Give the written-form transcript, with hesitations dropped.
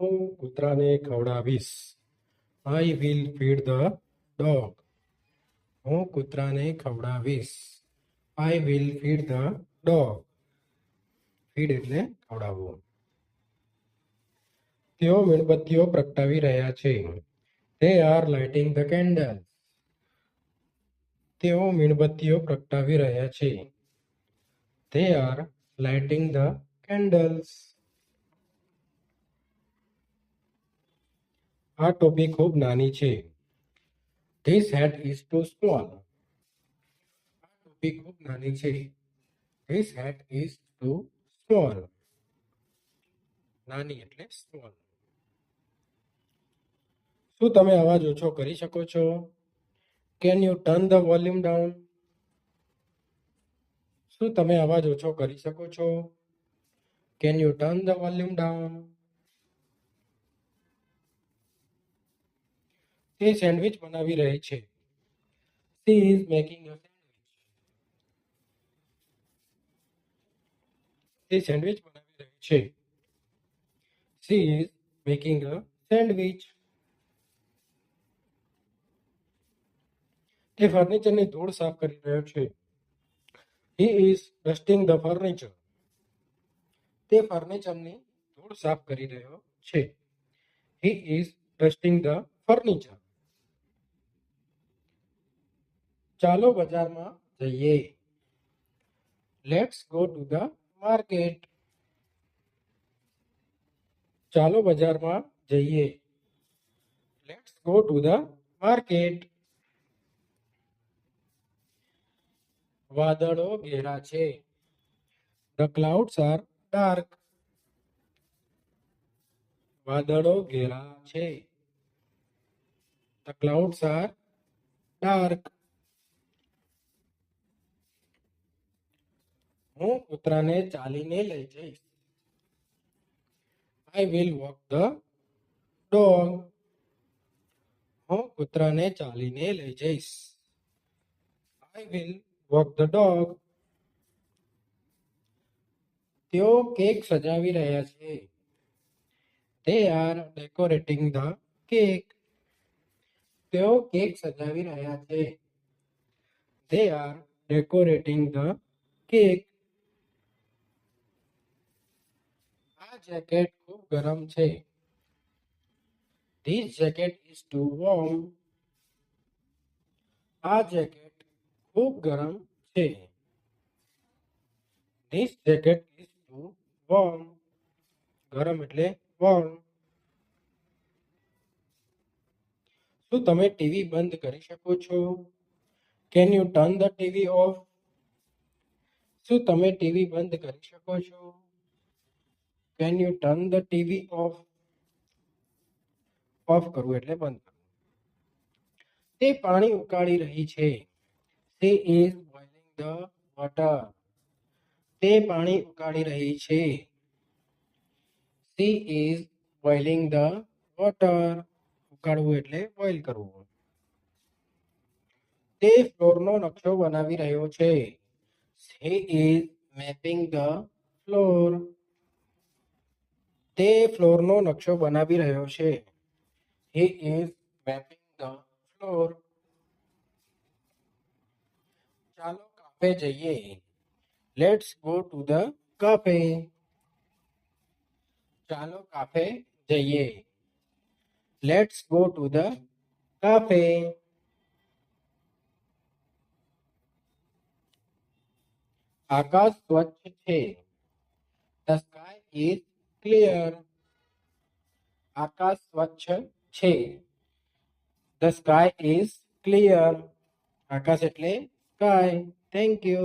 હું કૂતરાને ખવડાવીશ. I will feed the dog. હું કૂતરાને ખવડાવીશ. I will feed the dog. Feed એટલે ખવડાવવું. તેઓ મીણબત્તીઓ પ્રગટાવી રહ્યા છે. They are lighting the candles. તેઓ મીણબત્તીઓ પ્રગટાવી રહ્યા છે. They are lighting the candles. આ ટોપી ખૂબ નાની છે. This hat is too small. આ ટોપી ખૂબ નાની છે. This hat is too small. નાની એટલે small. શું તમે અવાજ ઓછો કરી શકો છો? Can you turn the volume down? શું તમે અવાજ ઓછો કરી શકો છો? Can you turn the volume down? તે સેન્ડવિચ બનાવી રહી છે. She is making a sandwich. તે સેન્ડવિચ બનાવી રહી છે. She is making a sandwich. તે ફર્નિચરની ધૂળ સાફ કરી રહ્યો છે. He is dusting the furniture. તે ફર્નિચરની ધૂળ સાફ કરી રહ્યો છે. He is dusting the furniture. ચાલો બજારમાં જઈએ. Let's go to the market. ચાલો બજારમાં જઈએ. Let's go to the market. વાદળો ઘેરા છે. The clouds are dark. વાદળો ઘેરા છે. The clouds are dark. હું કૂતરાને ચાલીને લઈ જઈશ. I will walk the dog. હું કૂતરાને ચાલીને લઈ જઈશ. I will walk the dog. તેઓ કેક સજાવી રહ્યા છે. They are decorating the cake. તેઓ કેક સજાવી રહ્યા છે. They are decorating the cake. આ જેકેટ ખૂબ ગરમ છે. This jacket is too warm. આ જેકેટ ખૂબ ગરમ છે. This jacket is too warm. ગરમ એટલે warm. શું તમે ટીવી બંધ કરી શકો છો? Can you turn the TV off? શું તમે ટીવી બંધ કરી શકો છો? Can you turn the TV off? Of કરવું એટલે બંધ કરવું. તે પાણી ઉકાળી રહી છે. She is boiling the water. તે પાણી ઉકાળી રહી છે. She is boiling the water. ઉકાળવું એટલે બોઇલ કરવું. તે ફ્લોરનો નકશો બનાવી રહ્યો છે. He is mapping the floor. તે ફ્લોરનો નકશો બનાવી રહ્યો છે. He is mapping the floor. ચાલો કાફે જઈએ. Let's go to the cafe. ચાલો કાફે જઈએ. Let's go to the cafe. આકાશ સ્વચ્છ છે. The sky is clear. આકાશ સ્વચ્છ છે. The sky is clear. આકાશ એટલે sky. Thank you.